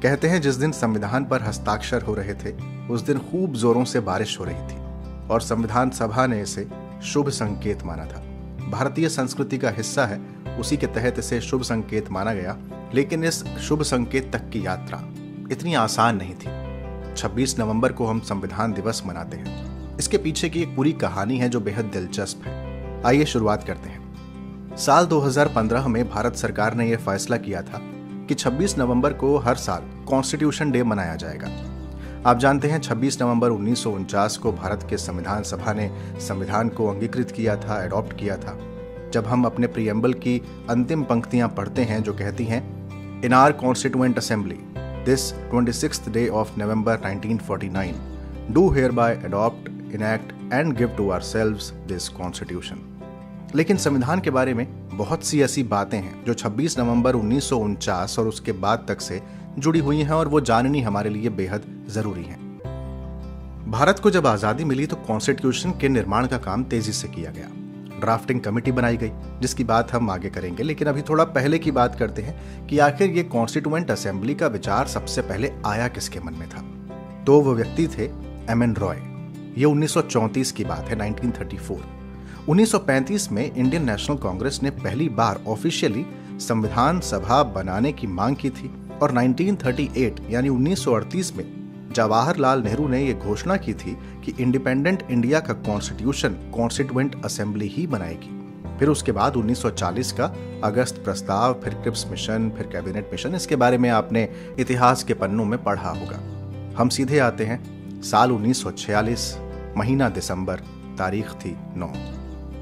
कहते हैं जिस दिन संविधान पर हस्ताक्षर हो रहे थे उस दिन खूब जोरों से बारिश हो रही थी और संविधान सभा ने इसे शुभ संकेत माना था। भारतीय संस्कृति का हिस्सा है, उसी के तहत इसे शुभ संकेत माना गया। लेकिन इस शुभ संकेत तक की यात्रा इतनी आसान नहीं थी। 26 नवंबर को हम संविधान दिवस मनाते हैं। इसके पीछे की एक पूरी कहानी है जो बेहद दिलचस्प है। आइए शुरुआत करते हैं। साल 2015 में भारत सरकार ने यह फैसला किया था कि 26 नवंबर को हर साल कॉन्स्टिट्यूशन डे मनाया जाएगा। आप जानते हैं 26 नवंबर 1949 को भारत के संविधान सभा ने संविधान को अंगीकृत किया था, एडॉप्ट किया था। जब हम अपने प्रीएम्बल की अंतिम पंक्तियां पढ़ते हैं जो कहती हैं in our constituent assembly this 26th day of November 1949 do hereby adopt, enact and give to ourselves this constitution। लेकिन संविधान के बारे में बहुत सी ऐसी बातें हैं जो 26 नवंबर 1949 और उसके बाद तक से जुड़ी हुई हैं और वो जाननी हमारे लिए बेहद जरूरी है। भारत को जब आजादी मिली तो कॉन्स्टिट्यूशन के निर्माण का काम तेजी से किया गया। ड्राफ्टिंग कमेटी बनाई गई जिसकी बात हम आगे करेंगे, लेकिन अभी थोड़ा पहले की बात करते हैं कि आखिर ये कॉन्स्टिट्यूएंट असेंबली का विचार सबसे पहले आया किसके मन में था। तो वो व्यक्ति थे एमएन रॉय। ये 1934 की बात है, 1934। 1935 में इंडियन नेशनल कांग्रेस ने पहली बार ऑफिशियली संविधान सभा बनाने की मांग की थी और 1938 यानी 1938 में जवाहरलाल नेहरू ने यह घोषणा की थी कि इंडिपेंडेंट इंडिया का कॉन्स्टिट्यूशन कॉन्स्टिट्यूएंट असेंबली ही बनाएगी। फिर उसके बाद 1940 का अगस्त प्रस्ताव, फिर क्रिप्स मिशन, फिर कैबिनेट मिशन। इसके बारे में आपने इतिहास के पन्नों में पढ़ा होगा। हम सीधे आते हैं साल 1946, महीना दिसंबर, तारीख थी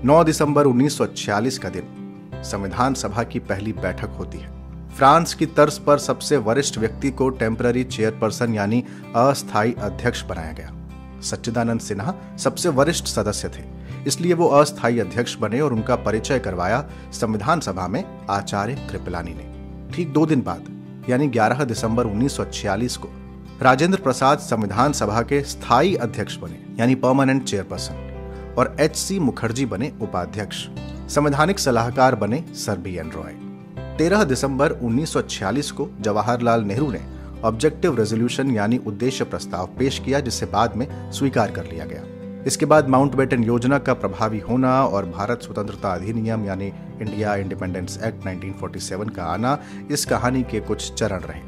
9 दिसंबर 1946 का दिन संविधान सभा की पहली बैठक होती है। फ्रांस की तर्ज पर सबसे वरिष्ठ व्यक्ति को टेम्पररी चेयरपर्सन यानी अस्थायी अध्यक्ष बनाया गया। सच्चिदानंद सिन्हा सबसे वरिष्ठ सदस्य थे, इसलिए वो अस्थायी अध्यक्ष बने और उनका परिचय करवाया संविधान सभा में आचार्य कृपलानी ने। ठीक 2 दिन बाद यानी 11 दिसंबर 1946 को राजेंद्र प्रसाद संविधान सभा के स्थायी अध्यक्ष बने यानी परमानेंट चेयरपर्सन और एच.सी. मुखर्जी बने उपाध्यक्ष। संवैधानिक सलाहकार बने सर बी.एन. रॉय। 13 दिसंबर 1946 को जवाहरलाल नेहरू ने ऑब्जेक्टिव रेजोल्यूशन यानी उद्देश्य प्रस्ताव पेश किया जिसे बाद में स्वीकार कर लिया गया। इसके बाद माउंटबेटन योजना का प्रभावी होना और भारत स्वतंत्रता अधिनियम यानी इंडिया इंडिपेंडेंस एक्ट 1947 का आना इस कहानी के कुछ चरण रहे।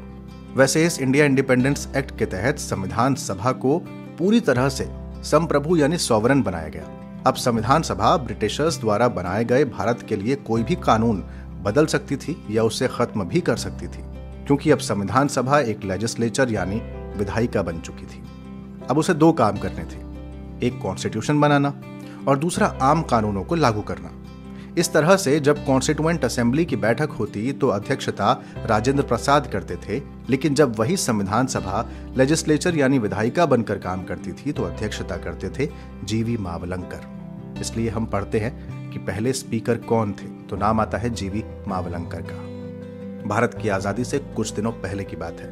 वैसे इस इंडिया इंडिपेंडेंस एक्ट के तहत संविधान सभा को पूरी तरह से संप्रभु यानी सॉवरन बनाया गया। अब संविधान सभा ब्रिटिशर्स द्वारा बनाए गए भारत के लिए कोई भी कानून बदल सकती थी या उसे खत्म भी कर सकती थी, क्योंकि अब संविधान सभा एक लेजिस्लेचर यानी विधायिका बन चुकी थी। अब उसे 2 काम करने थे, एक कॉन्स्टिट्यूशन बनाना और दूसरा आम कानूनों को लागू करना। इस तरह से जब कॉन्स्टिट्यूएंट असेंबली की बैठक होती तो अध्यक्षता राजेंद्र प्रसाद करते थे, लेकिन जब वही संविधान सभा लेजिस्लेचर यानी विधायिका बनकर काम करती थी तो अध्यक्षता करते थे जीवी मावलंकर। इसलिए हम पढ़ते हैं कि पहले स्पीकर कौन थे, तो नाम आता है जीवी मावलंकर का। भारत की आजादी से कुछ दिनों पहले की बात है।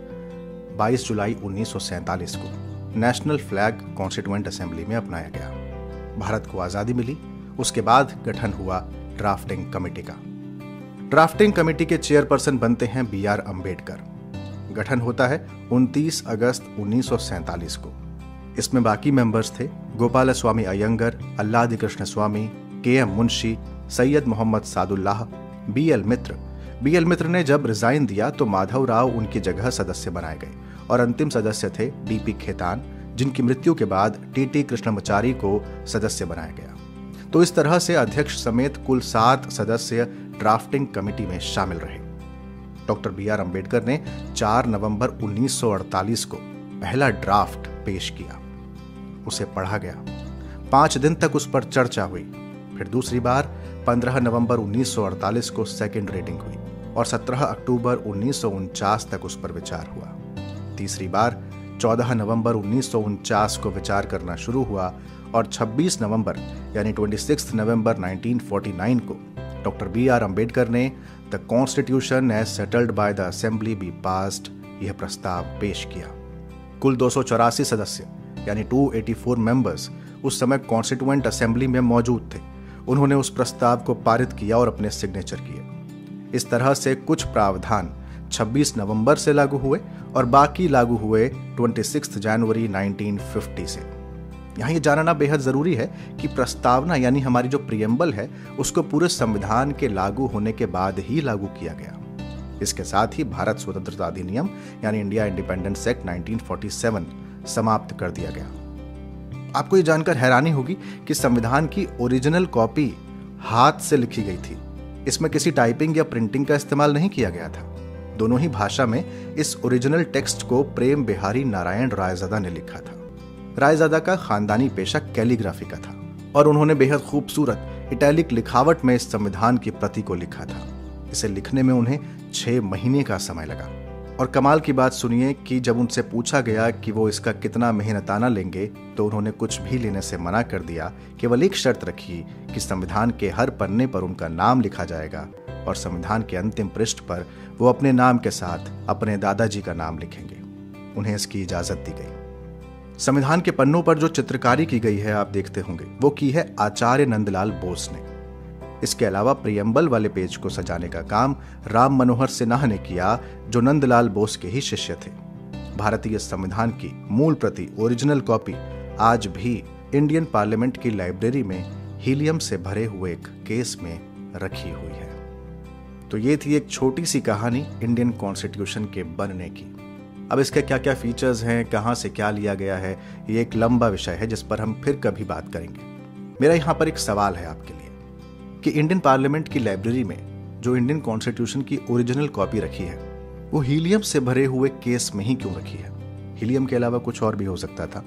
22 जुलाई 1947 को नेशनल फ्लैग कॉन्स्टिट्यूएंट असेंबली में अपनाया गया। भारत को आजादी मिली, उसके बाद गठन हुआ ड्राफ्टिंग कमेटी का। ड्राफ्टिंग कमेटी के चेयरपर्सन बनते हैं बी.आर. अंबेडकर। गठन होता है 29 अगस्त 1947 को। इसमें बाकी मेंबर्स थे गोपाल स्वामी अयंगर, अल्लादी कृष्ण स्वामी, के.एम. मुंशी, सैयद मोहम्मद सादुल्लाह, बी.एल. मित्र। बी.एल. मित्र ने जब रिजाइन दिया तो माधव राव उनकी जगह सदस्य बनाए गए और अंतिम सदस्य थे डी.पी. खेतान, जिनकी मृत्यु के बाद टी.टी. कृष्णमाचारी को सदस्य बनाया गया। तो इस तरह से अध्यक्ष समेत कुल 7 सदस्य ड्राफ्टिंग कमेटी में शामिल रहे। Doctor B R. अंबेडकर ने 4 नवंबर 1948 को पहला ड्राफ्ट पेश किया। उसे पढ़ा गया। 5 दिन तक उस पर चर्चा हुई। फिर दूसरी बार 15 नवंबर 1948 को सेकंड रीडिंग हुई और 17 अक्टूबर 1949 तक उस पर विचार हुआ। तीसरी बार 14 नवंबर 1949 को विचार करना शुरू हुआ और 26 नवंबर यानी 26 नवंबर 1949 को डॉक्टर बी.आर. अंबेडकर ने the constitution as settled by the assembly be passed यह प्रस्ताव पेश किया। कुल 284 सदस्य यानी 284 मेंबर्स उस समय कॉन्स्टिट्यूएंट असेंबली में मौजूद थे। उन्होंने उस प्रस्ताव को पारित किया और अपने सिग्नेचर किए। इस तरह से कुछ प्रावधान 26 नवंबर से लागू हुए और बाकी लागू हुए 26 जनवरी 1950 से। यहाँ ये जानना बेहद जरूरी है कि प्रस्तावना यानी हमारी जो प्रियम्बल है उसको पूरे संविधान के लागू होने के बाद ही लागू किया गया। इसके साथ ही भारत स्वतंत्रता अधिनियम यानी इंडिया इंडिपेंडेंस एक्ट 1947 समाप्त कर दिया गया। आपको ये जानकर हैरानी होगी कि संविधान की ओरिजिनल कॉपी हाथ से लिखी गई थी। इसमें किसी टाइपिंग या प्रिंटिंग का इस्तेमाल नहीं किया गया था। दोनों ही भाषा में इस ओरिजिनल टेक्स्ट को प्रेम बिहारी नारायण रायजादा ने लिखा था। रायजादा का खानदानी पेशा कैलीग्राफी का था और उन्होंने बेहद खूबसूरत इटैलिक लिखावट में इस संविधान की प्रति को लिखा था। इसे लिखने में उन्हें 6 महीने का समय लगा। और कमाल की बात सुनिए कि जब उनसे पूछा गया कि वो इसका कितना मेहनताना लेंगे तो उन्होंने कुछ भी लेने से मना कर दिया। केवल एक शर्त रखी कि संविधान के हर पन्ने पर उनका नाम लिखा जाएगा और संविधान के अंतिम पृष्ठ पर वो अपने नाम के साथ अपने दादाजी का नाम लिखेंगे। उन्हें इसकी इजाजत दी गई। संविधान के पन्नों पर जो चित्रकारी की गई है आप देखते होंगे, वो की है आचार्य नंदलाल बोस ने। इसके अलावा प्रियम्बल वाले पेज को सजाने का काम राम मनोहर सिन्हा ने किया, जो नंदलाल बोस के ही शिष्य थे। भारतीय संविधान की मूल प्रति ओरिजिनल कॉपी आज भी इंडियन पार्लियामेंट की लाइब्रेरी में हीलियम से भरे हुए एक केस में रखी हुई है। तो ये थी एक छोटी सी कहानी इंडियन कॉन्स्टिट्यूशन के बनने की। अब इसके क्या क्या फीचर्स हैं, कहां से क्या लिया गया है, ये एक लंबा विषय है जिस पर हम फिर कभी बात करेंगे। मेरा यहां पर एक सवाल है आपके लिए कि इंडियन पार्लियामेंट की लाइब्रेरी में जो इंडियन कॉन्स्टिट्यूशन की ओरिजिनल कॉपी रखी है वो हीलियम से भरे हुए केस में ही क्यों रखी है? हीलियम के अलावा कुछ और भी हो सकता था,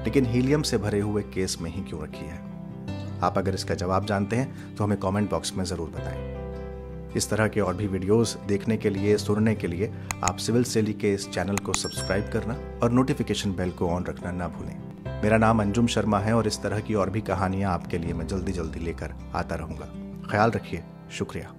लेकिन हीलियम से भरे हुए केस में ही क्यों रखी है? आप अगर इसका जवाब जानते हैं तो हमें कमेंट बॉक्स में जरूर बताएं। इस तरह के और भी वीडियोस देखने के लिए, सुनने के लिए आप सिविल सेली के इस चैनल को सब्सक्राइब करना और नोटिफिकेशन बेल को ऑन रखना ना भूलें। मेरा नाम अंजुम शर्मा है और इस तरह की और भी कहानियां आपके लिए मैं जल्दी लेकर आता रहूंगा। ख्याल रखिए। शुक्रिया।